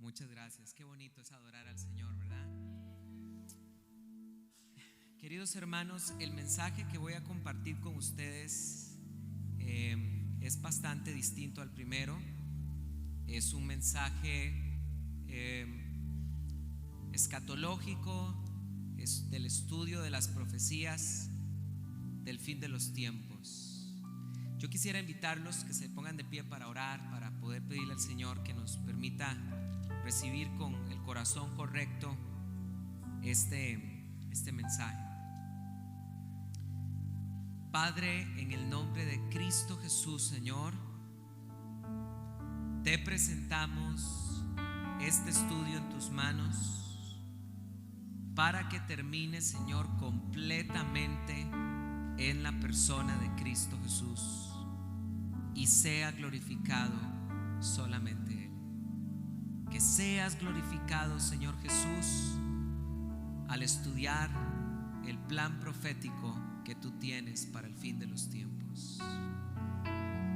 Muchas gracias. Qué bonito es adorar al Señor, ¿verdad? Queridos hermanos, el mensaje que voy a compartir con ustedes es bastante distinto al primero. Es un mensaje escatológico, es del estudio de las profecías del fin de los tiempos. Yo quisiera invitarlos que se pongan de pie para orar, para poder pedirle al Señor que nos permita recibir con el corazón correcto este mensaje. Padre, en el nombre de Cristo Jesús, Señor, te presentamos este estudio en tus manos para que termine, Señor, completamente en la persona de Cristo Jesús y sea glorificado solamente Él. Que seas glorificado, Señor Jesús, al estudiar el plan profético que tú tienes para el fin de los tiempos.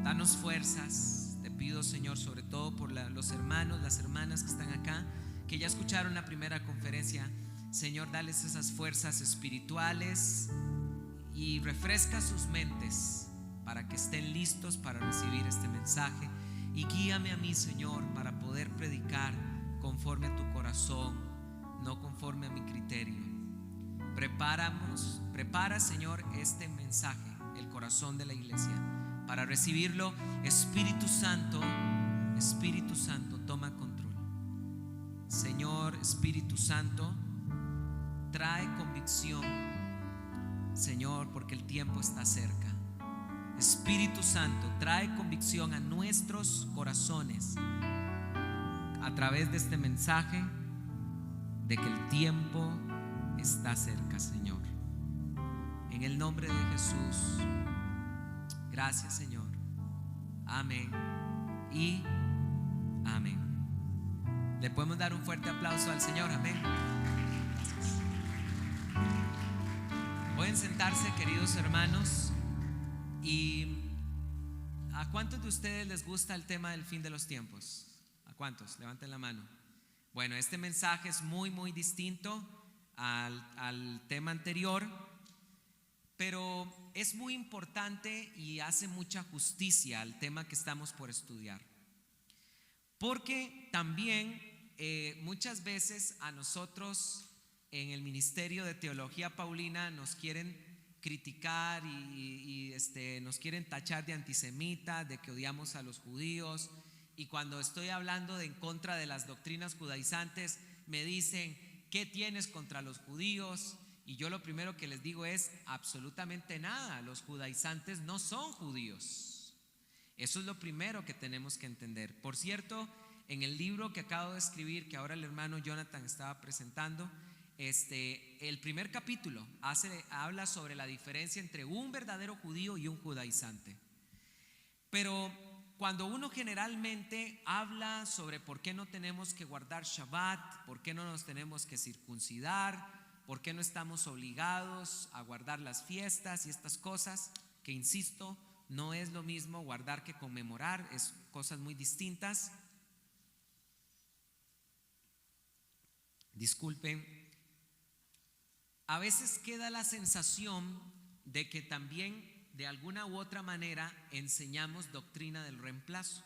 Danos fuerzas, te pido, Señor, sobre todo por los hermanos, las hermanas que están acá, que ya escucharon la primera conferencia. Señor, dales esas fuerzas espirituales y refresca sus mentes para que estén listos para recibir este mensaje. Y guíame a mí, Señor, para poder predicar conforme a tu corazón, no conforme a mi criterio. Prepara, Señor, este mensaje, el corazón de la iglesia, para recibirlo. Espíritu Santo, toma control. Señor, Espíritu Santo, trae convicción, Señor, porque el tiempo está cerca. Espíritu Santo, trae convicción a nuestros corazones a través de este mensaje de que el tiempo está cerca, Señor. En el nombre de Jesús. Gracias, Señor. Amén y amén. Le podemos dar un fuerte aplauso al Señor. Amén. Gracias. Pueden sentarse, queridos hermanos. ¿Y a cuántos de ustedes les gusta el tema del fin de los tiempos? ¿A cuántos? Levanten la mano. Bueno, este mensaje es muy distinto al tema anterior, pero es muy importante y hace mucha justicia al tema que estamos por estudiar, porque también muchas veces a nosotros en el Ministerio de Teología Paulina nos quieren criticar y nos quieren tachar de antisemitas, de que odiamos a los judíos. Y cuando estoy hablando en contra de las doctrinas judaizantes, me dicen: ¿qué tienes contra los judíos? Y yo lo primero que les digo es: absolutamente nada. Los judaizantes no son judíos. Eso es lo primero que tenemos que entender. Por cierto, en el libro que acabo de escribir, que ahora el hermano Jonathan estaba presentando, el primer capítulo habla sobre la diferencia entre un verdadero judío y un judaizante. Pero cuando uno generalmente habla sobre por qué no tenemos que guardar Shabbat, por qué no nos tenemos que circuncidar, por qué no estamos obligados a guardar las fiestas y estas cosas, que insisto, no es lo mismo guardar que conmemorar, es cosas muy distintas. Disculpen. A veces queda la sensación de que también de alguna u otra manera enseñamos doctrina del reemplazo,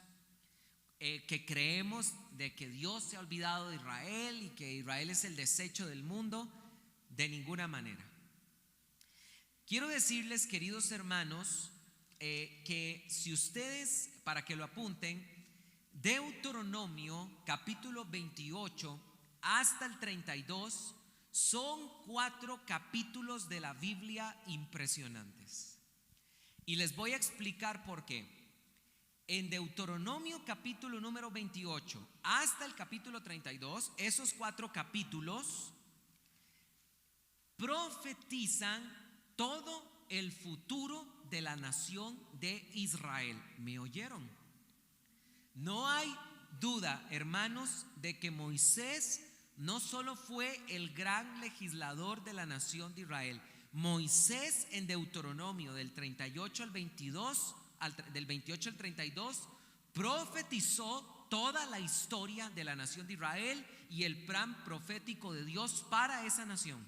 que creemos de que Dios se ha olvidado de Israel y que Israel es el desecho del mundo. De ninguna manera. Quiero decirles, queridos hermanos, que si ustedes, para que lo apunten, Deuteronomio capítulo 28 hasta el 32 son 4 capítulos de la Biblia impresionantes. Y les voy a explicar por qué. En Deuteronomio capítulo número 28 hasta el capítulo 32, esos 4 capítulos profetizan todo el futuro de la nación de Israel. ¿Me oyeron? No hay duda, hermanos, de que Moisés no solo fue el gran legislador de la nación de Israel. Moisés en Deuteronomio del 38 al 22, del 28 al 32, profetizó toda la historia de la nación de Israel y el plan profético de Dios para esa nación.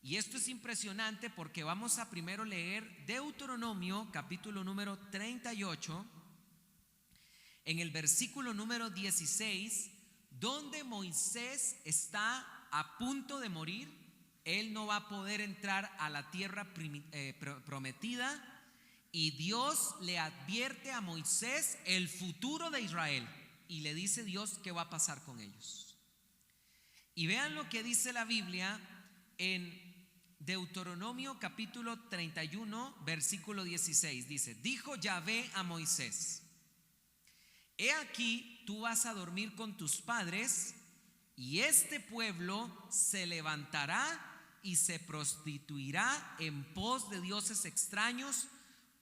Y esto es impresionante porque vamos a primero leer Deuteronomio capítulo número 38, en el versículo número 16, donde Moisés está a punto de morir. Él no va a poder entrar a la tierra prometida, y Dios le advierte a Moisés el futuro de Israel y le dice Dios qué va a pasar con ellos. Y vean lo que dice la Biblia en Deuteronomio capítulo 31 versículo 16. Dice: dijo Yahvé a Moisés: he aquí, tú vas a dormir con tus padres, y este pueblo se levantará y se prostituirá en pos de dioses extraños,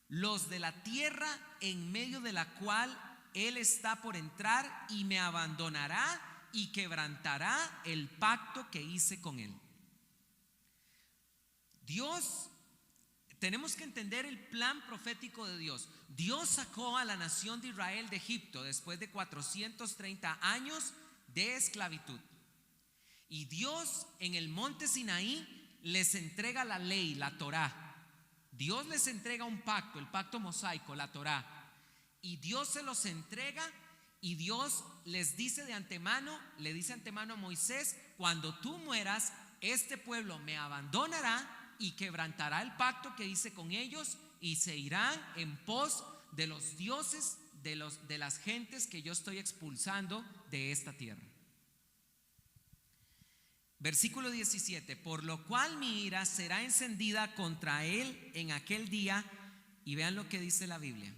los de la tierra en medio de la cual él está por entrar, y me abandonará y quebrantará el pacto que hice con él. Dios, tenemos que entender el plan profético de Dios. Dios sacó a la nación de Israel de Egipto después de 430 años de esclavitud. Y Dios en el monte Sinaí les entrega la ley, la Torá. Dios les entrega un pacto, el pacto mosaico, la Torá. Y Dios se los entrega, y Dios les dice de antemano, le dice antemano a Moisés: cuando tú mueras, este pueblo me abandonará y quebrantará el pacto que hice con ellos, y se irán en pos de los dioses de las gentes que yo estoy expulsando de esta tierra. Versículo 17: por lo cual mi ira será encendida contra él en aquel día. Y vean lo que dice la Biblia: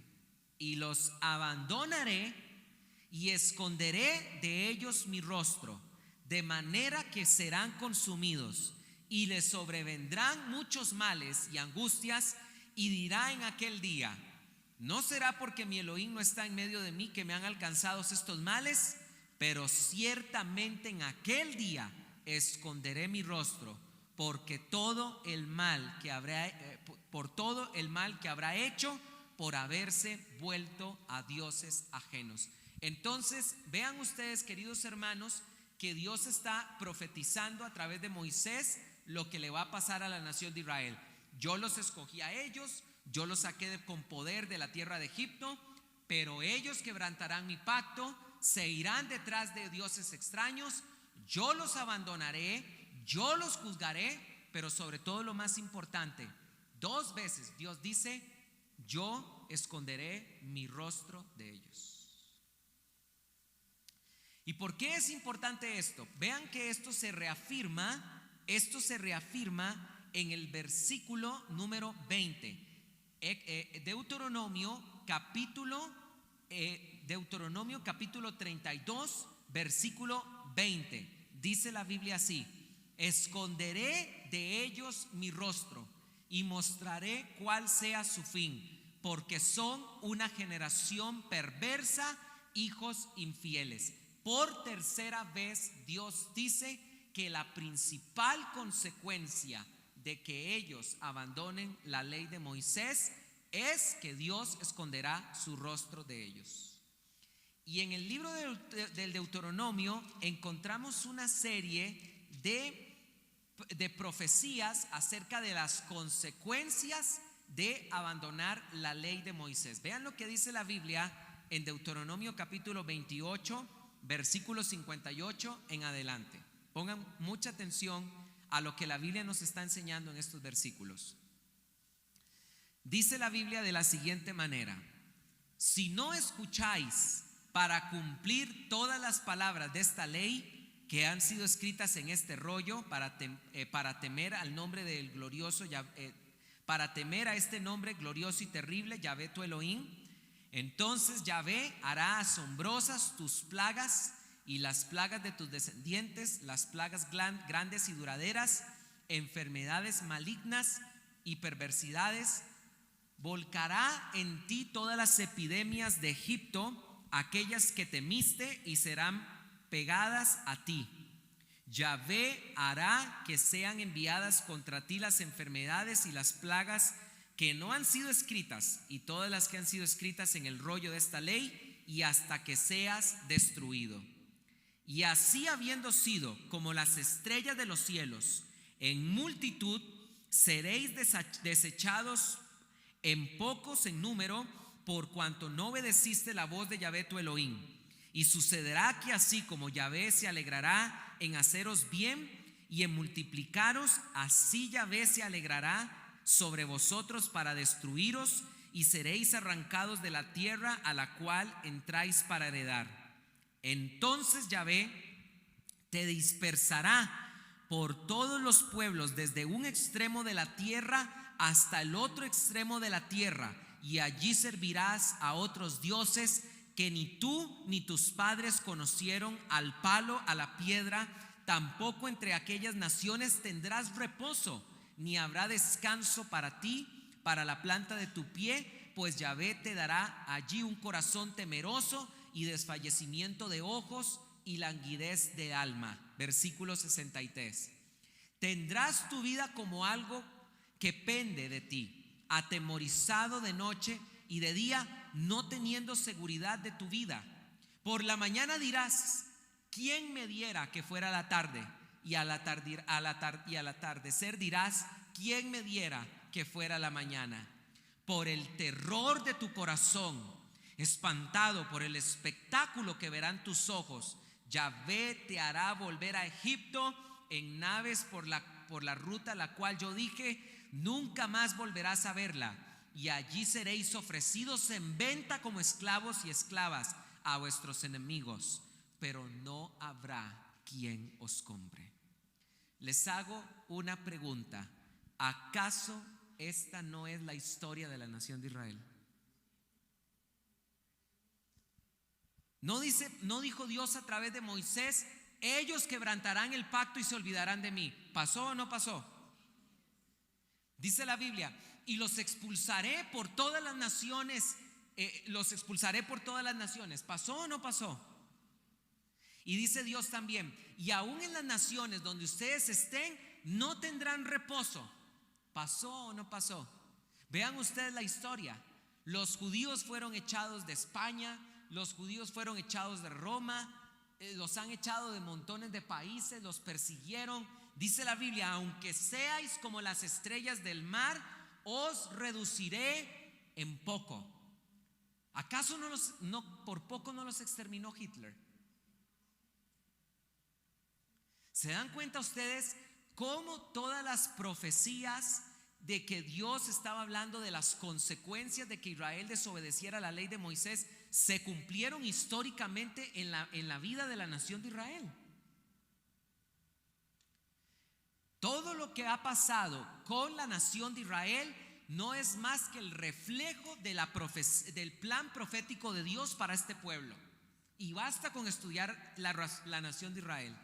y los abandonaré y esconderé de ellos mi rostro, de manera que serán consumidos, y les sobrevendrán muchos males y angustias. Y dirá en aquel día: no será porque mi Elohim no está en medio de mí que me han alcanzado estos males, pero ciertamente en aquel día esconderé mi rostro, porque todo el mal que habrá, por todo el mal que habrá hecho por haberse vuelto a dioses ajenos. Entonces, vean ustedes, queridos hermanos, que Dios está profetizando a través de Moisés lo que le va a pasar a la nación de Israel. Yo los escogí a ellos, yo los saqué con poder de la tierra de Egipto, pero ellos quebrantarán mi pacto, se irán detrás de dioses extraños. Yo los abandonaré, yo los juzgaré, pero sobre todo lo más importante, 2 veces Dios dice: yo esconderé mi rostro de ellos. ¿Y por qué es importante esto? Vean que esto se reafirma en el versículo número 20. Deuteronomio capítulo 32 versículo 20. Dice la Biblia así: esconderé de ellos mi rostro y mostraré cuál sea su fin, porque son una generación perversa, hijos infieles. Por tercera vez Dios dice que la principal consecuencia de que ellos abandonen la ley de Moisés es que Dios esconderá su rostro de ellos. Y en el libro del Deuteronomio encontramos una serie de profecías acerca de las consecuencias de abandonar la ley de Moisés. Vean lo que dice la Biblia en Deuteronomio capítulo 28, versículo 58 en adelante. Pongan mucha atención a lo que la Biblia nos está enseñando en estos versículos. Dice la Biblia de la siguiente manera: si no escucháis para cumplir todas las palabras de esta ley que han sido escritas en este rollo, para temer al nombre del glorioso, para temer a este nombre glorioso y terrible, Yahvé tu Elohim, entonces Yahvé hará asombrosas tus plagas y las plagas de tus descendientes, las plagas grandes y duraderas, enfermedades malignas y perversidades. Volcará en ti todas las epidemias de Egipto, aquellas que temiste, y serán pegadas a ti. Yahvé hará que sean enviadas contra ti las enfermedades y las plagas que no han sido escritas, y todas las que han sido escritas en el rollo de esta ley, y hasta que seas destruido. Y así, habiendo sido como las estrellas de los cielos en multitud, seréis desechados en pocos en número, por cuanto no obedeciste la voz de Yahvé tu Elohim. Y sucederá que así como Yahvé se alegrará en haceros bien y en multiplicaros, así Yahvé se alegrará sobre vosotros para destruiros, y seréis arrancados de la tierra a la cual entráis para heredar. Entonces Yahvé te dispersará por todos los pueblos, desde un extremo de la tierra hasta el otro extremo de la tierra, y allí servirás a otros dioses que ni tú ni tus padres conocieron, al palo, a la piedra. Tampoco entre aquellas naciones tendrás reposo, ni habrá descanso para ti, para la planta de tu pie, pues Yahvé te dará allí un corazón temeroso y desfallecimiento de ojos y languidez de alma. Versículo 63. Tendrás tu vida como algo que pende de ti, atemorizado de noche y de día, no teniendo seguridad de tu vida. Por la mañana dirás: ¿quién me diera que fuera la tarde? Y al atardecer dirás: ¿quién me diera que fuera la mañana? Por el terror de tu corazón, espantado por el espectáculo que verán tus ojos, Yahvé te hará volver a Egipto en naves por la ruta la cual yo dije: nunca más volverás a verla. Y allí seréis ofrecidos en venta como esclavos y esclavas a vuestros enemigos, pero no habrá quien os compre. Les hago una pregunta: ¿acaso esta no es la historia de la nación de Israel? No dijo Dios a través de Moisés: ellos quebrantarán el pacto y se olvidarán de mí. ¿Pasó o no pasó? Dice la Biblia: y los expulsaré por todas las naciones. Los expulsaré por todas las naciones. ¿Pasó o no pasó? Y dice Dios también: y aún en las naciones donde ustedes estén, no tendrán reposo. ¿Pasó o no pasó? Vean ustedes la historia. Los judíos fueron echados de España, los judíos fueron echados de Roma, los han echado de montones de países, los persiguieron. Dice la Biblia: aunque seáis como las estrellas del mar, os reduciré en poco. ¿Acaso por poco no los exterminó Hitler? ¿Se dan cuenta ustedes cómo todas las profecías de que Dios estaba hablando de las consecuencias de que Israel desobedeciera la ley de Moisés se cumplieron históricamente en la vida de la nación de Israel? Todo lo que ha pasado con la nación de Israel no es más que el reflejo del plan profético de Dios para este pueblo. Y basta con estudiar la nación de Israel.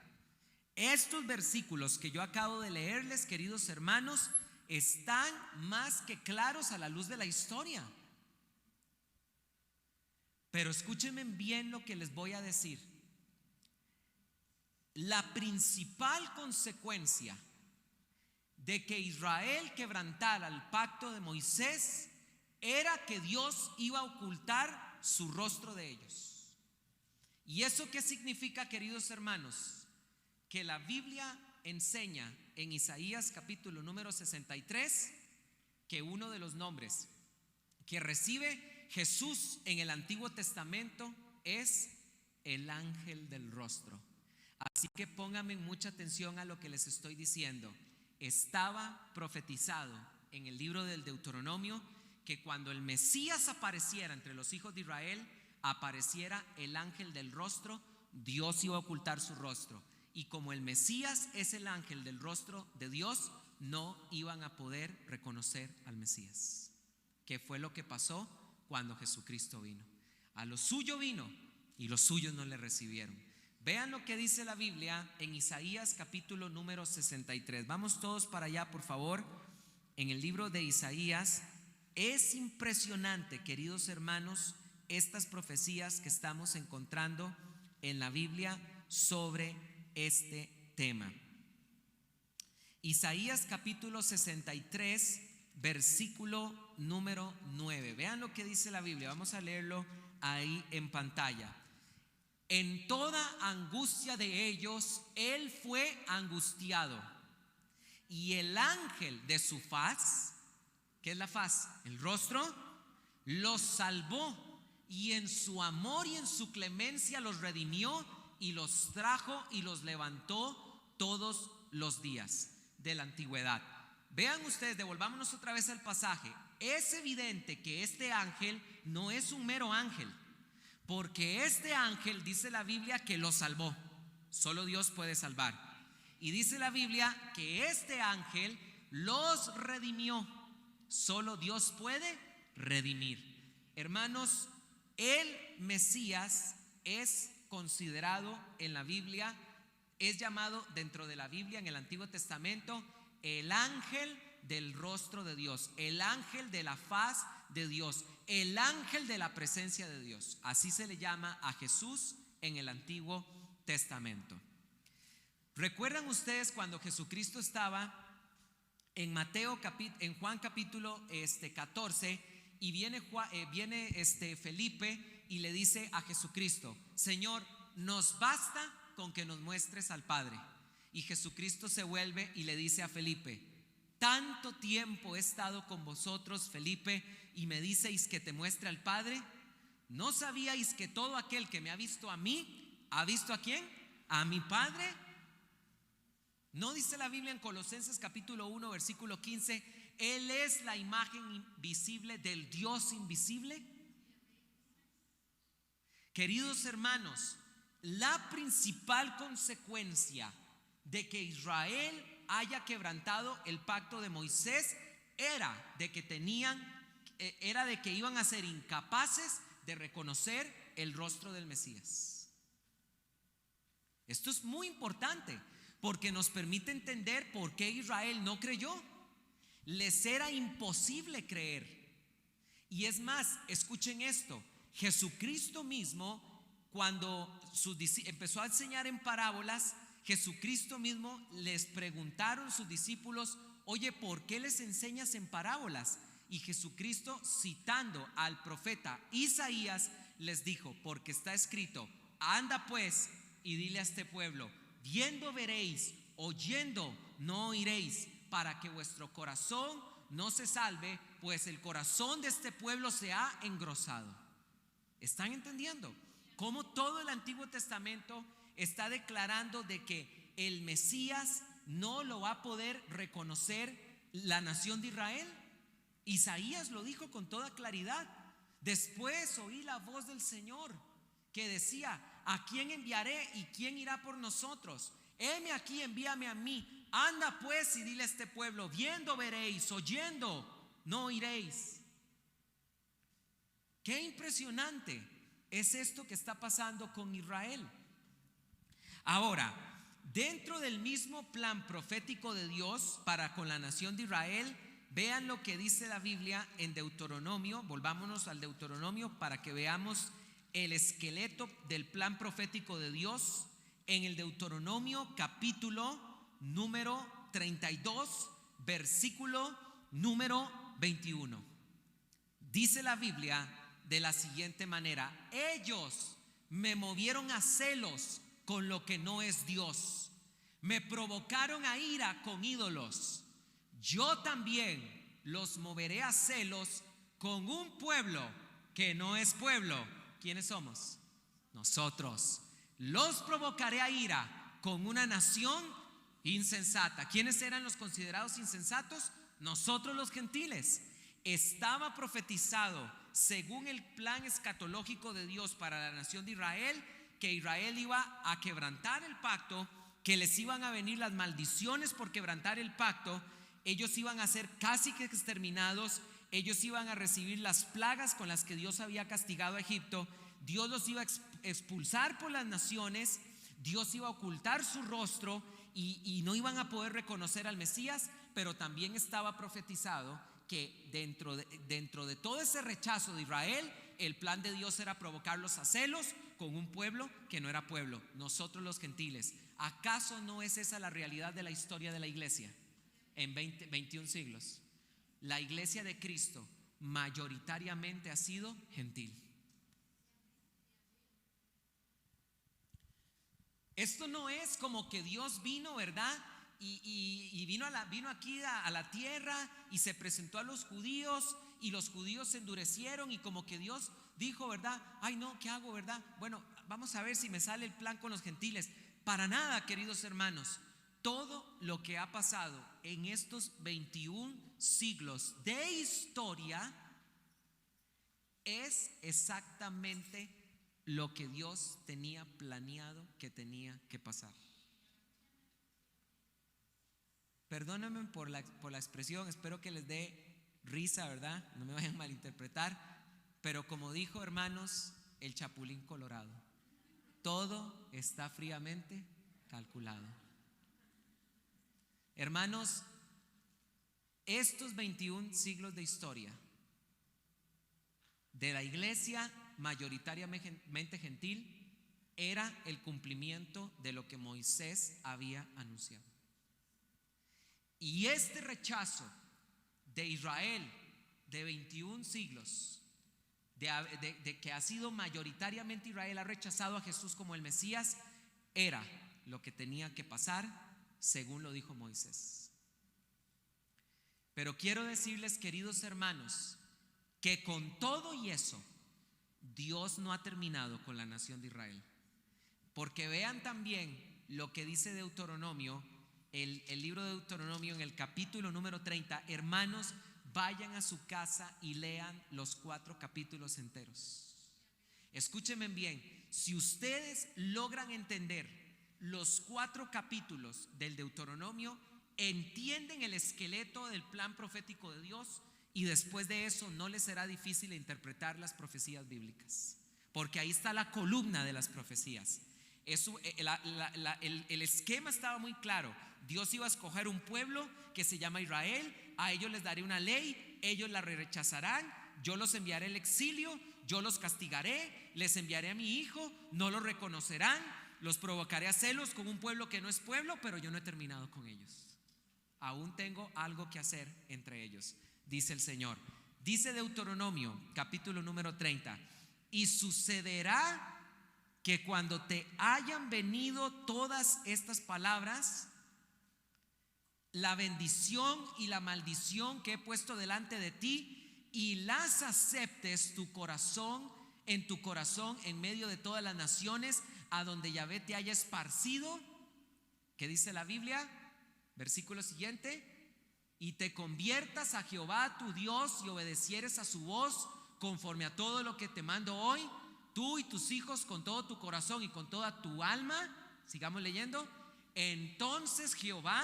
Estos versículos que yo acabo de leerles, queridos hermanos, están más que claros a la luz de la historia. Pero escúchenme bien lo que les voy a decir. La principal consecuencia de que Israel quebrantara el pacto de Moisés era que Dios iba a ocultar su rostro de ellos. ¿Y eso qué significa, queridos hermanos? Que la Biblia enseña en Isaías capítulo número 63 que uno de los nombres que recibe Jesús en el Antiguo Testamento es el ángel del rostro. Así que pónganme mucha atención a lo que les estoy diciendo. Estaba profetizado en el libro del Deuteronomio que cuando el Mesías apareciera entre los hijos de Israel, apareciera el ángel del rostro. Dios iba a ocultar su rostro, y como el Mesías es el ángel del rostro de Dios, no iban a poder reconocer al Mesías. ¿Qué fue lo que pasó cuando Jesucristo vino? A lo suyo vino y los suyos no le recibieron. Vean lo que dice la Biblia en Isaías capítulo número 63. Vamos todos para allá, por favor. En el libro de Isaías es impresionante, queridos hermanos, estas profecías que estamos encontrando en la Biblia sobre este tema. Isaías capítulo 63, versículo número 9. Vean lo que dice la Biblia. Vamos a leerlo ahí en pantalla. En toda angustia de ellos, él fue angustiado. Y el ángel de su faz, ¿qué es la faz? El rostro, los salvó. Y en su amor y en su clemencia los redimió y los trajo y los levantó todos los días de la antigüedad. Vean ustedes, devolvámonos otra vez al pasaje. Es evidente que este ángel no es un mero ángel, porque este ángel dice la Biblia que lo salvó. Solo Dios puede salvar. Y dice la Biblia que este ángel los redimió. Solo Dios puede redimir. Hermanos, el Mesías es considerado en la Biblia, es llamado dentro de la Biblia en el Antiguo Testamento el ángel del rostro de Dios, el ángel de la faz de Dios, el ángel de la presencia de Dios. Así se le llama a Jesús en el Antiguo Testamento. ¿Recuerdan ustedes cuando Jesucristo estaba en Juan capítulo 14 y viene Felipe y le dice a Jesucristo: Señor, nos basta con que nos muestres al Padre? Y Jesucristo se vuelve y le dice a Felipe: tanto tiempo he estado con vosotros, Felipe, y me diceis que te muestre al Padre. ¿No sabíais que todo aquel que me ha visto a mí, ha visto a quién? A mi Padre. ¿No dice la Biblia en Colosenses capítulo 1 versículo 15: Él es la imagen visible del Dios invisible? Queridos hermanos, la principal consecuencia de que Israel haya quebrantado el pacto de Moisés era de que iban a ser incapaces de reconocer el rostro del Mesías. Esto es muy importante porque nos permite entender por qué Israel no creyó. Les era imposible creer. Y es más, escuchen esto: Jesucristo mismo, cuando empezó a enseñar en parábolas, Jesucristo mismo les preguntaron sus discípulos: oye, ¿por qué les enseñas en parábolas? Y Jesucristo, citando al profeta Isaías, les dijo: porque está escrito, anda pues y dile a este pueblo, viendo veréis, oyendo no oiréis, para que vuestro corazón no se salve, pues el corazón de este pueblo se ha engrosado. ¿Están entendiendo cómo todo el Antiguo Testamento está declarando de que el Mesías no lo va a poder reconocer la nación de Israel? Isaías lo dijo con toda claridad: después oí la voz del Señor que decía: ¿a quién enviaré y quién irá por nosotros? Heme aquí, envíame a mí. Anda pues y dile a este pueblo, viendo veréis, oyendo no oiréis. Qué impresionante es esto que está pasando con Israel. Ahora, dentro del mismo plan profético de Dios para con la nación de Israel, vean lo que dice la Biblia en Deuteronomio. Volvámonos al Deuteronomio para que veamos el esqueleto del plan profético de Dios. En el Deuteronomio capítulo número 32, versículo número 21. Dice la Biblia de la siguiente manera: ellos me movieron a celos con lo que no es Dios, me provocaron a ira con ídolos. Yo también los moveré a celos con un pueblo que no es pueblo. ¿Quiénes somos? Nosotros. Los provocaré a ira con una nación insensata. ¿Quiénes eran los considerados insensatos? Nosotros, los gentiles. Estaba profetizado, según el plan escatológico de Dios para la nación de Israel, que Israel iba a quebrantar el pacto, que les iban a venir las maldiciones por quebrantar el pacto. Ellos iban a ser casi que exterminados. Ellos iban a recibir las plagas con las que Dios había castigado a Egipto. Dios los iba a expulsar por las naciones. Dios iba a ocultar su rostro y no iban a poder reconocer al Mesías. Pero también estaba profetizado que dentro de todo ese rechazo de Israel, el plan de Dios era provocarlos a celos con un pueblo que no era pueblo, nosotros los gentiles. ¿Acaso no es esa la realidad de la historia de la iglesia en 21 siglos? La iglesia de Cristo mayoritariamente ha sido gentil. Esto no es como que Dios vino, ¿verdad? Y vino aquí a la tierra y se presentó a los judíos y los judíos se endurecieron y como que Dios dijo, ¿verdad? Ay no, ¿qué hago, verdad? Bueno, vamos a ver si me sale el plan con los gentiles. Para nada, queridos hermanos. Todo lo que ha pasado en estos 21 siglos de historia es exactamente lo que Dios tenía planeado que tenía que pasar. Perdónenme por la expresión, espero que les dé risa, ¿verdad? No me vayan a malinterpretar, pero como dijo, hermanos, el Chapulín Colorado, todo está fríamente calculado. Hermanos, estos 21 siglos de historia de la iglesia mayoritariamente gentil era el cumplimiento de lo que Moisés había anunciado. Y este rechazo de Israel de 21 siglos, de que ha sido mayoritariamente Israel, ha rechazado a Jesús como el Mesías, era lo que tenía que pasar según lo dijo Moisés. Pero quiero decirles, queridos hermanos, que con todo y eso, Dios no ha terminado con la nación de Israel. Porque vean también lo que dice Deuteronomio, el libro de Deuteronomio en el capítulo número 30. Hermanos, vayan a su casa y lean los 4 capítulos enteros. Escúchenme bien, si ustedes logran entender los 4 capítulos del Deuteronomio, entienden el esqueleto del plan profético de Dios, y después de eso no les será difícil interpretar las profecías bíblicas, porque ahí está la columna de las profecías. El esquema estaba muy claro. Dios iba a escoger un pueblo que se llama Israel. A ellos les daré una ley, ellos la rechazarán, yo los enviaré al exilio, yo los castigaré, les enviaré a mi hijo, no los reconocerán, los provocaré a celos con un pueblo que no es pueblo, pero yo no he terminado con ellos. Aún tengo algo que hacer entre ellos, dice el Señor. Dice Deuteronomio capítulo número 30: y sucederá que cuando te hayan venido todas estas palabras, la bendición y la maldición que he puesto delante de ti, y las aceptes en tu corazón en medio de todas las naciones a donde Yahvé te haya esparcido. ¿Qué dice la Biblia? Versículo siguiente: y te conviertas a Jehová tu Dios y obedecieres a su voz conforme a todo lo que te mando hoy, tú y tus hijos, con todo tu corazón y con toda tu alma. Sigamos leyendo. Entonces Jehová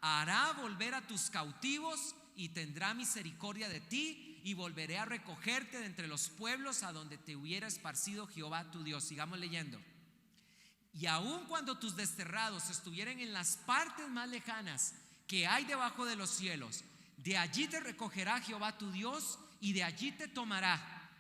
hará volver a tus cautivos y tendrá misericordia de ti, y volveré a recogerte de entre los pueblos a donde te hubiera esparcido Jehová tu Dios. Sigamos leyendo. Y aun cuando tus desterrados estuvieran en las partes más lejanas que hay debajo de los cielos, de allí te recogerá Jehová tu Dios, y de allí te tomará,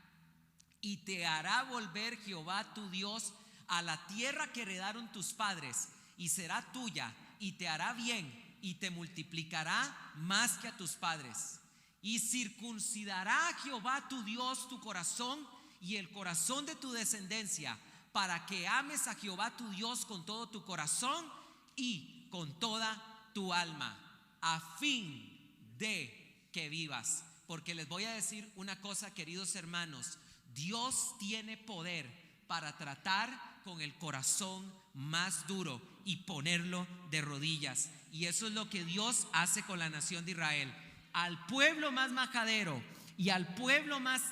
y te hará volver Jehová tu Dios a la tierra que heredaron tus padres, y será tuya, y te hará bien, y te multiplicará más que a tus padres. Y circuncidará Jehová tu Dios tu corazón y el corazón de tu descendencia, para que ames a Jehová tu Dios con todo tu corazón y con toda tu alma, a fin de que vivas. Porque les voy a decir una cosa, queridos hermanos: Dios tiene poder para tratar con el corazón más duro y ponerlo de rodillas. Y eso es lo que Dios hace con la nación de Israel. Al pueblo más majadero y al pueblo más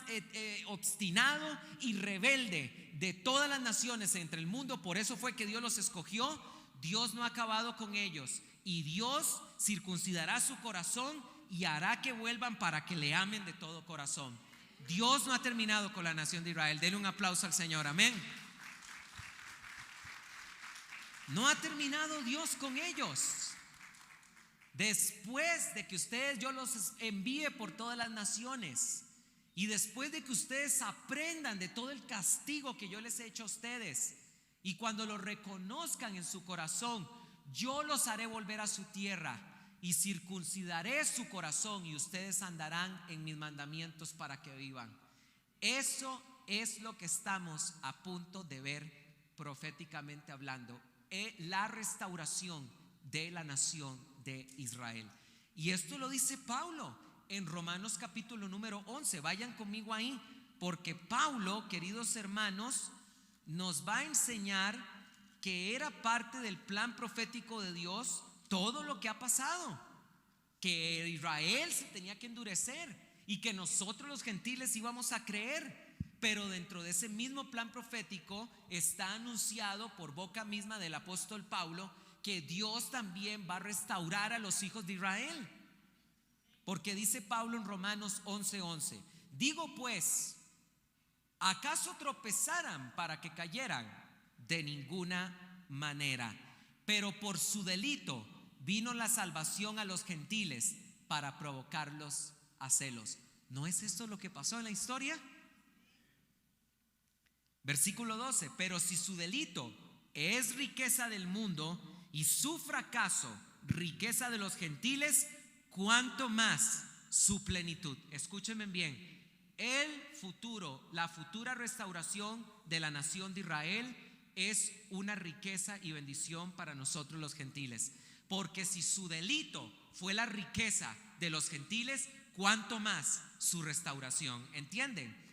obstinado y rebelde de todas las naciones entre el mundo, por eso fue que Dios los escogió. Dios no ha acabado con ellos, y Dios circuncidará su corazón y hará que vuelvan para que le amen de todo corazón. Dios no ha terminado con la nación de Israel. Denle un aplauso al Señor, amén. No ha terminado Dios con ellos. Después de que yo los envíe por todas las naciones, y después de que ustedes aprendan de todo el castigo que yo les he hecho a ustedes, y cuando lo reconozcan en su corazón, yo los haré volver a su tierra y circuncidaré su corazón, y ustedes andarán en mis mandamientos para que vivan. Eso es lo que estamos a punto de ver proféticamente hablando la restauración de la nación de Israel. Y esto lo dice Pablo en Romanos capítulo número 11. Vayan conmigo ahí, porque Pablo, queridos hermanos, nos va a enseñar que era parte del plan profético de Dios todo lo que ha pasado, que Israel se tenía que endurecer y que nosotros los gentiles íbamos a creer. Pero dentro de ese mismo plan profético está anunciado por boca misma del apóstol Pablo que Dios también va a restaurar a los hijos de Israel. Porque dice Pablo en Romanos 11:11: digo pues, ¿acaso tropezaran para que cayeran? De ninguna manera. Pero por su delito vino la salvación a los gentiles para provocarlos a celos. ¿No es esto lo que pasó en la historia? Versículo 12: pero si su delito es riqueza del mundo y su fracaso riqueza de los gentiles, ¿cuánto más su plenitud? Escúchenme bien, la futura restauración de la nación de Israel es una riqueza y bendición para nosotros los gentiles. Porque si su delito fue la riqueza de los gentiles, ¿cuánto más su restauración? ¿Entienden?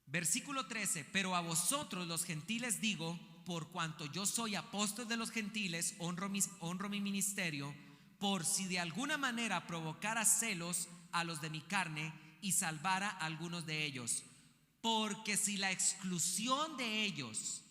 Versículo 13: pero a vosotros los gentiles digo, por cuanto yo soy apóstol de los gentiles, honro mi ministerio, por si de alguna manera provocara celos a los de mi carne y salvara a algunos de ellos. Porque si la exclusión de ellos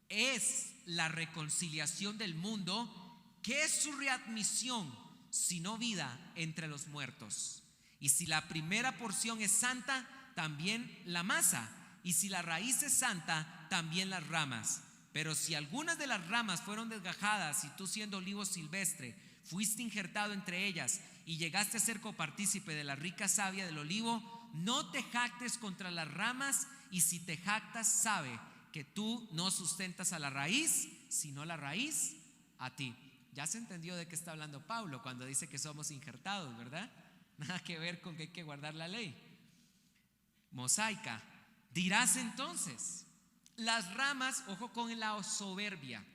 es la reconciliación del mundo, ¿qué es su readmisión sino vida entre los muertos? Y si la primera porción es santa, también la masa, y si la raíz es santa, también las ramas. Pero si algunas de las ramas fueron desgajadas y tú, siendo olivo silvestre, fuiste injertado entre ellas y llegaste a ser copartícipe de la rica savia del olivo, no te jactes contra las ramas, y si te jactas, sabe que tú no sustentas a la raíz, sino la raíz a ti. Ya se entendió de qué está hablando Pablo cuando dice que somos injertados, ¿verdad? Nada que ver con que hay que guardar la ley mosaica. Dirás entonces, las ramas, ojo con la soberbia.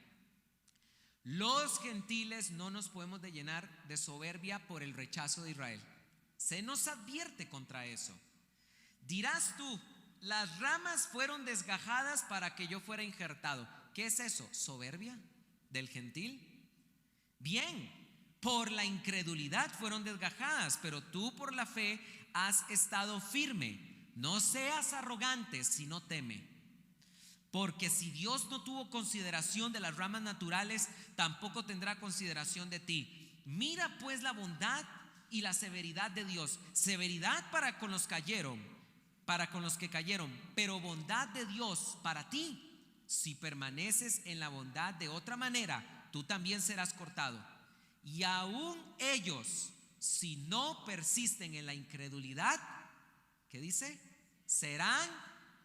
Los gentiles no nos podemos de llenar de soberbia por el rechazo de Israel. Se nos advierte contra eso. Dirás tú, las ramas fueron desgajadas para que yo fuera injertado. ¿Qué es eso? ¿Soberbia del gentil? Bien, por la incredulidad fueron desgajadas, pero tú por la fe has estado firme. No seas arrogante, sino teme. Porque si Dios no tuvo consideración de las ramas naturales, tampoco tendrá consideración de ti. Mira pues la bondad y la severidad de Dios. Severidad para con los que cayeron, pero bondad de Dios para ti. Si permaneces en la bondad, de otra manera tú también serás cortado. Y aún ellos, si no persisten en la incredulidad, ¿qué dice? Serán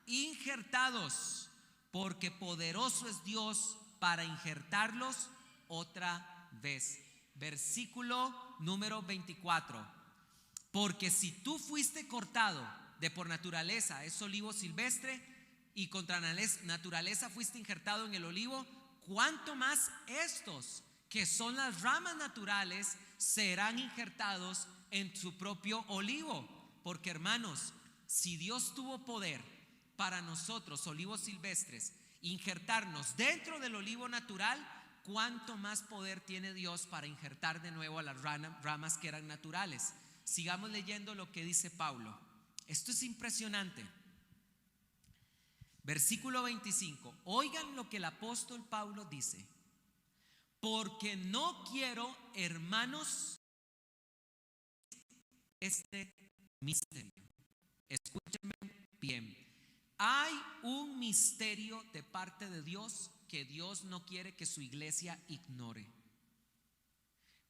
injertados, porque poderoso es Dios para injertarlos otra vez. Versículo número 24: porque si tú fuiste cortado de por naturaleza, es olivo silvestre, y contra naturaleza fuiste injertado en el olivo, ¿cuánto más estos, que son las ramas naturales, serán injertados en su propio olivo? Porque, hermanos, si Dios tuvo poder para nosotros, olivos silvestres, injertarnos dentro del olivo natural, ¿cuánto más poder tiene Dios para injertar de nuevo a las ramas que eran naturales? Sigamos leyendo lo que dice Pablo. Esto es impresionante. Versículo 25. Oigan lo que el apóstol Pablo dice: porque no quiero, hermanos, este misterio. Escúchenme bien. Hay un misterio de parte de Dios que Dios no quiere que su iglesia ignore.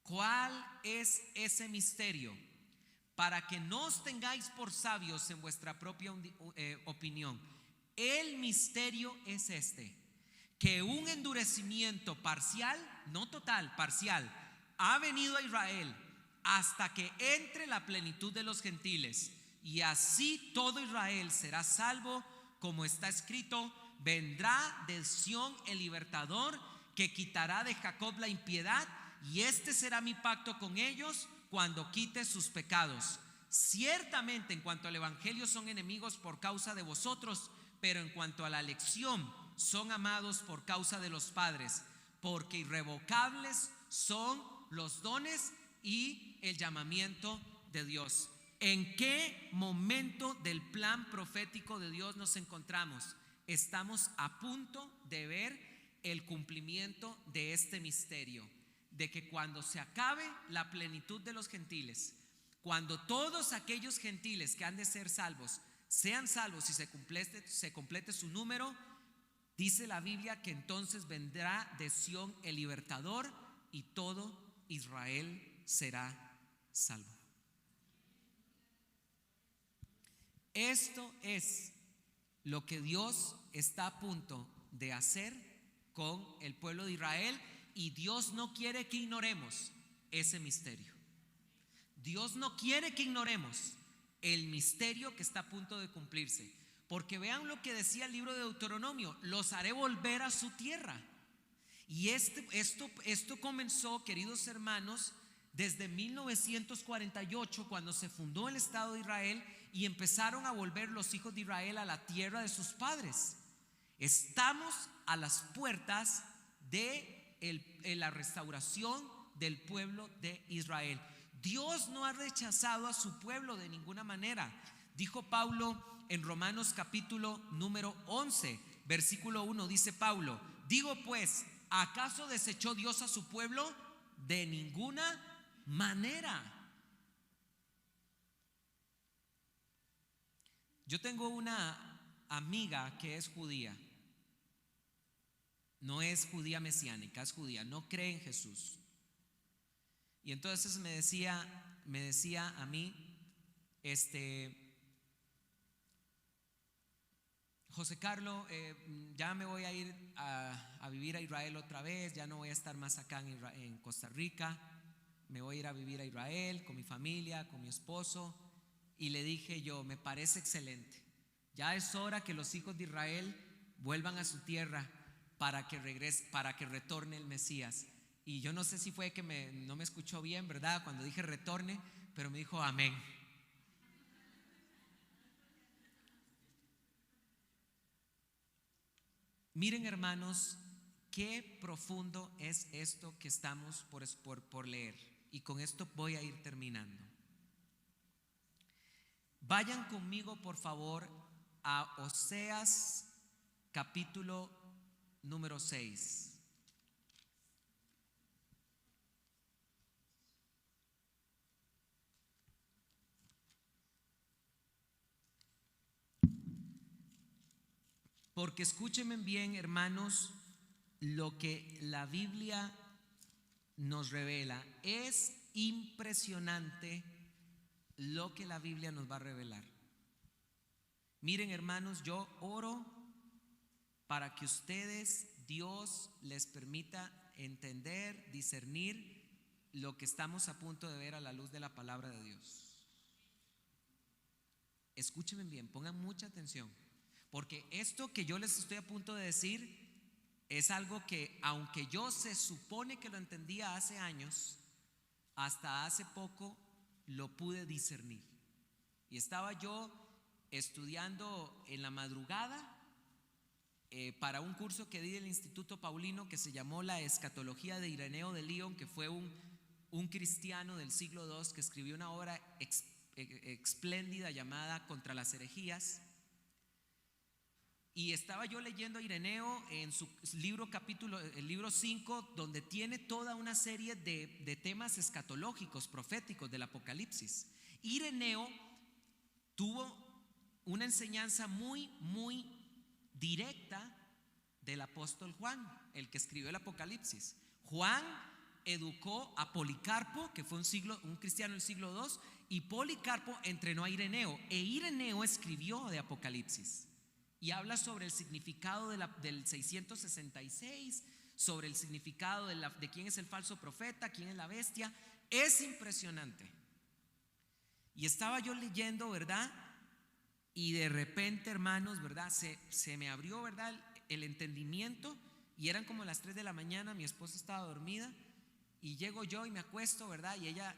¿Cuál es ese misterio? Para que no os tengáis por sabios en vuestra propia opinión. El misterio es este: que un endurecimiento parcial, no total, parcial, ha venido a Israel hasta que entre la plenitud de los gentiles, y así todo Israel será salvo, como está escrito: vendrá de Sión el libertador, que quitará de Jacob la impiedad, y este será mi pacto con ellos cuando quite sus pecados. Ciertamente en cuanto al evangelio son enemigos por causa de vosotros, pero en cuanto a la elección son amados por causa de los padres, porque irrevocables son los dones y el llamamiento de Dios. ¿En qué momento del plan profético de Dios nos encontramos? Estamos a punto de ver el cumplimiento de este misterio, de que cuando se acabe la plenitud de los gentiles, cuando todos aquellos gentiles que han de ser salvos sean salvos y se complete su número, dice la Biblia que entonces vendrá de Sión el libertador y todo Israel será salvo. Esto es lo que Dios está a punto de hacer con el pueblo de Israel, y Dios no quiere que ignoremos ese misterio. Dios no quiere que ignoremos el misterio que está a punto de cumplirse, porque vean lo que decía el libro de Deuteronomio: los haré volver a su tierra. Y esto comenzó, queridos hermanos, desde 1948, cuando se fundó el Estado de Israel y empezaron a volver los hijos de Israel a la tierra de sus padres. Estamos a las puertas de la restauración del pueblo de Israel. Dios no ha rechazado a su pueblo de ninguna manera. Dijo Pablo en Romanos capítulo número 11, versículo 1, dice Pablo: digo pues, ¿acaso desechó Dios a su pueblo? De ninguna manera. Yo tengo una amiga que es judía. No es judía mesiánica, es judía, no cree en Jesús. Y entonces me decía a mí, José Carlos, ya me voy a ir a vivir a Israel otra vez, ya no voy a estar más acá en Costa Rica, me voy a ir a vivir a Israel con mi familia, con mi esposo. Y le dije yo: me parece excelente, ya es hora que los hijos de Israel vuelvan a su tierra para que retorne el Mesías. Y yo no sé si fue que no me escuchó bien, ¿verdad?, cuando dije retorne, pero me dijo amén. Miren, hermanos, qué profundo es esto que estamos por leer, y con esto voy a ir terminando. Vayan conmigo, por favor, a Oseas capítulo número 6. Porque escúchenme bien, hermanos, lo que la Biblia nos revela. Es impresionante lo que la Biblia nos va a revelar. Miren, hermanos, yo oro para que ustedes, Dios les permita entender, discernir lo que estamos a punto de ver a la luz de la palabra de Dios. Escúchenme bien, pongan mucha atención, porque esto que yo les estoy a punto de decir es algo que, aunque yo se supone que lo entendía hace años, hasta hace poco lo pude discernir. Y estaba yo estudiando en la madrugada para un curso que di del Instituto Paulino, que se llamó La Escatología de Ireneo de León, que fue un cristiano del siglo II que escribió una obra espléndida llamada Contra las herejías. Y estaba yo leyendo a Ireneo en su libro el libro 5, donde tiene toda una serie de temas escatológicos, proféticos del Apocalipsis. Ireneo tuvo una enseñanza muy, muy directa del apóstol Juan, el que escribió el Apocalipsis. Juan educó a Policarpo, que fue un cristiano del siglo II, y Policarpo entrenó a Ireneo, e Ireneo escribió de Apocalipsis. Y habla sobre el significado del 666, sobre el significado de quién es el falso profeta, quién es la bestia. Es impresionante. Y estaba yo leyendo, ¿verdad? Y de repente, hermanos, ¿verdad? Se me abrió, ¿verdad?, el entendimiento, Y eran como las 3 de la mañana, mi esposa estaba dormida y llego yo y me acuesto, ¿verdad? Y ella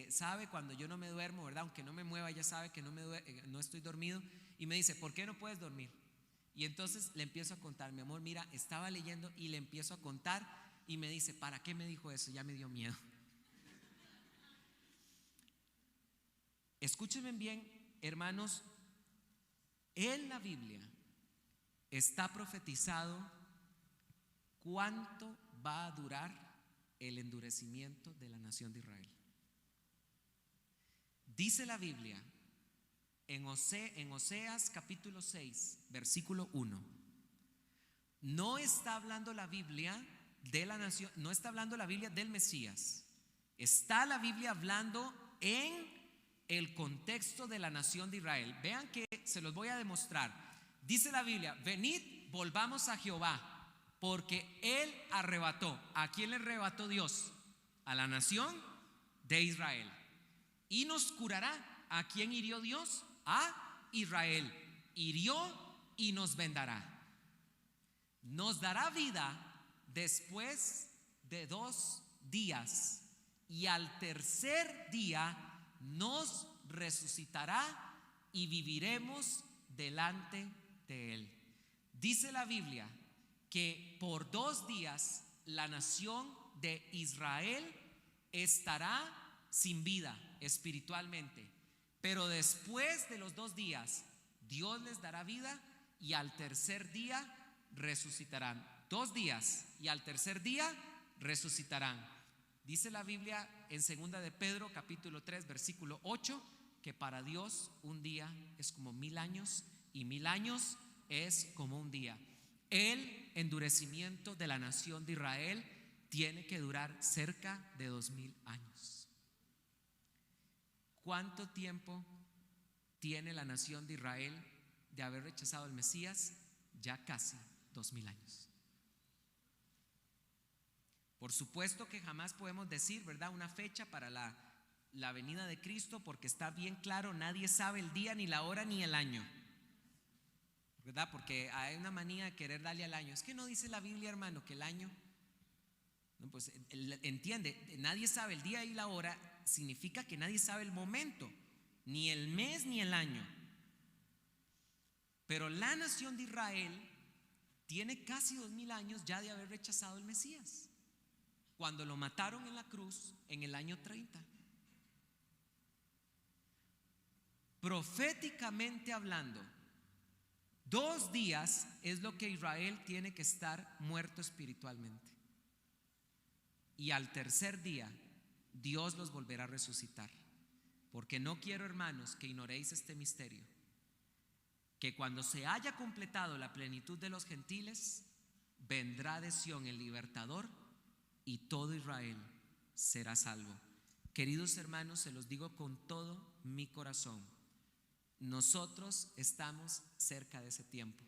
sabe cuando yo no me duermo, ¿verdad? Aunque no me mueva, ella sabe que no estoy dormido y me dice, ¿por qué no puedes dormir? Y entonces le empiezo a contar, mi amor, mira, estaba leyendo y le empiezo a contar y me dice, ¿para qué me dijo eso? Ya me dio miedo. Escúchenme bien, hermanos, en la Biblia está profetizado cuánto va a durar el endurecimiento de la nación de Israel. Dice la Biblia en Oseas capítulo 6, versículo 1. No está hablando la Biblia de la nación, no está hablando la Biblia del Mesías. Está la Biblia hablando en el contexto de la nación de Israel. Vean que se los voy a demostrar. Dice la Biblia, venid, volvamos a Jehová, porque Él arrebató. ¿A quién le arrebató Dios? A la nación de Israel. Y nos curará. ¿A quién hirió Dios? A Israel. Hirió y nos vendará. Nos dará vida después de 2 días. Y al tercer día nos resucitará y viviremos delante de Él. Dice la Biblia que por 2 días la nación de Israel estará sin vida espiritualmente, pero después de los 2 días Dios les dará vida y al tercer día resucitarán. 2 días y al tercer día resucitarán. Dice la Biblia en 2 de Pedro capítulo 3 versículo 8 que para Dios un día es como 1000 años y 1000 años es como un día. El endurecimiento de la nación de Israel tiene que durar cerca de 2000 años. ¿Cuánto tiempo tiene la nación de Israel de haber rechazado al Mesías? Ya casi 2000 años. Por supuesto que jamás podemos decir, ¿verdad?, una fecha para la venida de Cristo, porque está bien claro, nadie sabe el día, ni la hora, ni el año, ¿verdad? Porque hay una manía de querer darle al año. Es que no dice la Biblia, hermano, que el año. No, pues entiende, nadie sabe el día y la hora, significa que nadie sabe el momento, ni el mes, ni el año. Pero la nación de Israel tiene casi 2000 años ya de haber rechazado al Mesías, cuando lo mataron en la cruz en el año 30. Proféticamente hablando, 2 días es lo que Israel tiene que estar muerto espiritualmente. Y al tercer día Dios los volverá a resucitar. Porque no quiero, hermanos, que ignoréis este misterio, que cuando se haya completado la plenitud de los gentiles, vendrá de Sión el libertador y todo Israel será salvo. Queridos hermanos, se los digo con todo mi corazón, nosotros estamos cerca de ese tiempo.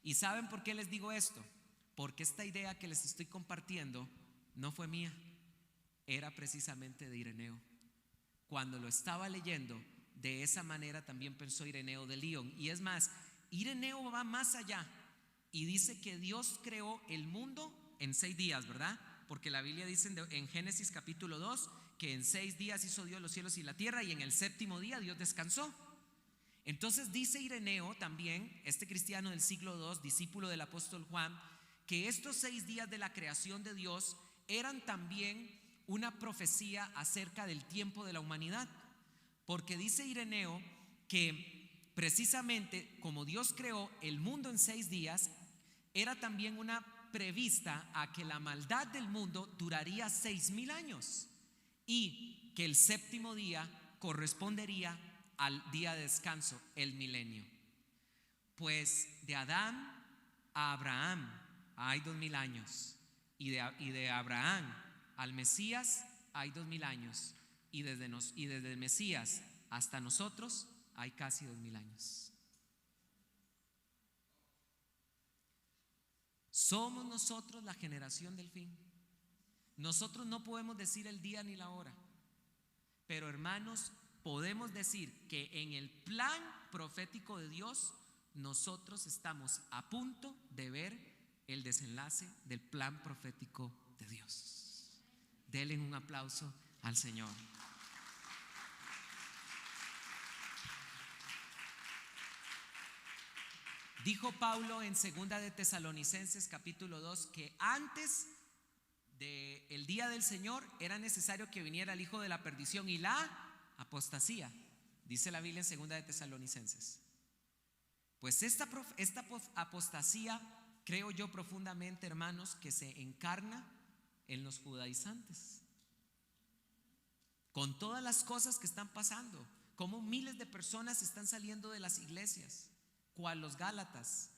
¿Y saben por qué les digo esto? Porque esta idea que les estoy compartiendo no fue mía, era precisamente de Ireneo. Cuando lo estaba leyendo, de esa manera también pensó Ireneo de Lyon. Y es más, Ireneo va más allá y dice que Dios creó el mundo en 6 días, ¿verdad? Porque la Biblia dice en Génesis capítulo 2 que en 6 días hizo Dios los cielos y la tierra y en el 7º día Dios descansó. Entonces dice Ireneo también, este cristiano del siglo II, discípulo del apóstol Juan, que estos 6 días de la creación de Dios eran también una profecía acerca del tiempo de la humanidad. Porque dice Ireneo que precisamente como Dios creó el mundo en 6 días, era también una prevista a que la maldad del mundo duraría 6000 años y que el 7º día correspondería al día de descanso, el milenio. Pues de Adán a Abraham hay 2000 años y de Abraham al Mesías hay 2000 años y desde el Mesías hasta nosotros hay casi 2000 años. Somos nosotros la generación del fin. Nosotros no podemos decir el día ni la hora, pero hermanos, podemos decir que en el plan profético de Dios nosotros estamos a punto de ver el desenlace del plan profético de Dios. Denle un aplauso al Señor. Dijo Pablo en 2 de Tesalonicenses capítulo 2 que antes del día del Señor era necesario que viniera el hijo de la perdición y la apostasía. Dice la Biblia en 2 de Tesalonicenses. Pues esta apostasía, creo yo profundamente, hermanos, que se encarna en los judaizantes. Con todas las cosas que están pasando, como miles de personas están saliendo de las iglesias, cual los Gálatas,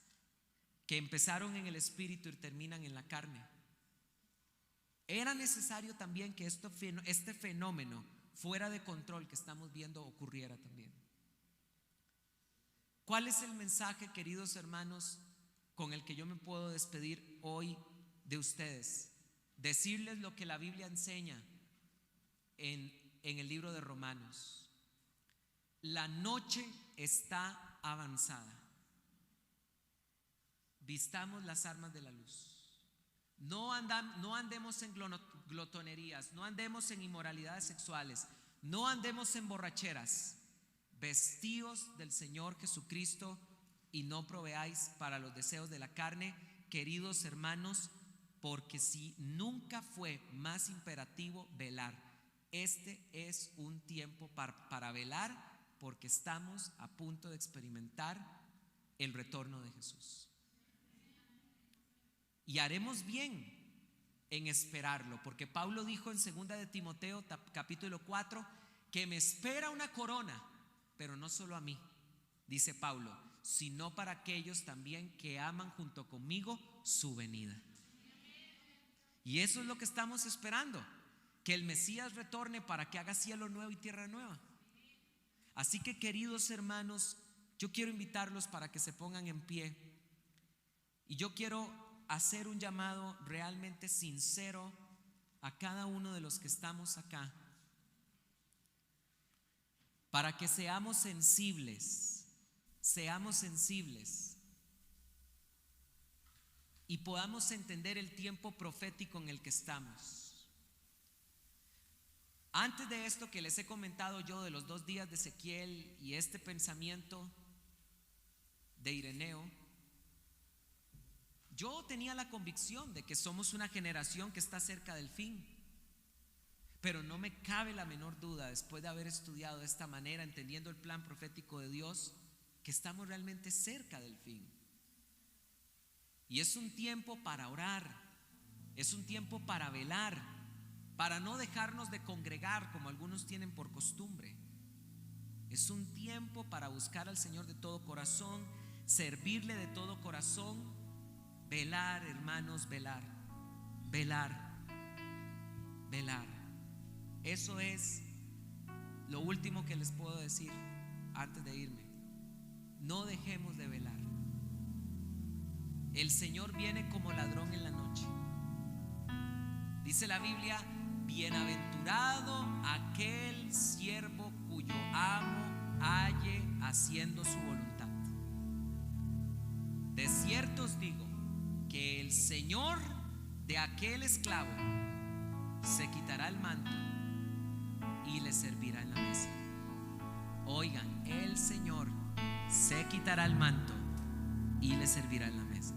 que empezaron en el espíritu y terminan en la carne. Era necesario también que este fenómeno fuera de control que estamos viendo ocurriera también. ¿Cuál es el mensaje, queridos hermanos, con el que yo me puedo despedir hoy de ustedes? Decirles lo que la Biblia enseña en el libro de Romanos. La noche está avanzada. Vistamos las armas de la luz. No andemos en glotonerías, no andemos en inmoralidades sexuales, no andemos en borracheras. Vestíos del Señor Jesucristo y no proveáis para los deseos de la carne, queridos hermanos, porque si nunca fue más imperativo velar, este es un tiempo para velar, porque estamos a punto de experimentar el retorno de Jesús. Y haremos bien en esperarlo, porque Pablo dijo en 2 de Timoteo capítulo 4 que me espera una corona, pero no solo a mí, dice Pablo, sino para aquellos también que aman junto conmigo su venida. Y eso es lo que estamos esperando, que el Mesías retorne para que haga cielo nuevo y tierra nueva. Así que, queridos hermanos, yo quiero invitarlos para que se pongan en pie. Y yo quiero hacer un llamado realmente sincero a cada uno de los que estamos acá, para que seamos sensibles y podamos entender el tiempo profético en el que estamos. Antes de esto que les he comentado yo de los 2 días de Ezequiel y este pensamiento de Ireneo, yo tenía la convicción de que somos una generación que está cerca del fin. Pero no me cabe la menor duda, después de haber estudiado de esta manera, entendiendo el plan profético de Dios, que estamos realmente cerca del fin. Y es un tiempo para orar, es un tiempo para velar, para no dejarnos de congregar como algunos tienen por costumbre. Es un tiempo para buscar al Señor de todo corazón, servirle de todo corazón, velar, hermanos, velar, velar, velar. Eso es lo último que les puedo decir antes de irme. No dejemos de velar. El Señor viene como ladrón en la noche. Dice la Biblia: bienaventurado aquel siervo cuyo amo halle haciendo su voluntad. De cierto os digo que el Señor de aquel esclavo se quitará el manto y le servirá en la mesa. Oigan, el Señor se quitará el manto y le servirá en la mesa.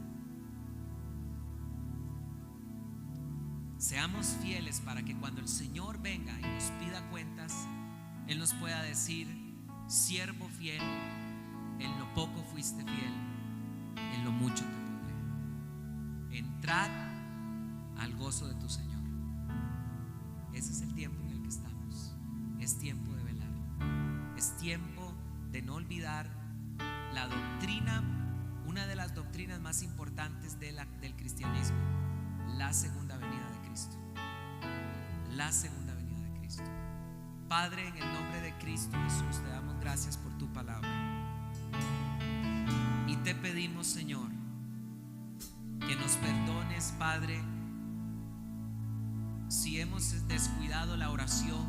Seamos fieles para que cuando el Señor venga y nos pida cuentas, Él nos pueda decir: siervo fiel, en lo poco fuiste fiel, en lo mucho te pondré. Entrad al gozo de tu Señor. Ese es el tiempo en el que estamos. Es tiempo de velar. Es tiempo de no olvidar la doctrina, una de las doctrinas más importantes del cristianismo: la segunda venida de Cristo. La segunda venida de Cristo. Padre, en el nombre de Cristo Jesús, te damos gracias por tu palabra. Y te pedimos, Señor, que nos perdones, Padre, si hemos descuidado la oración.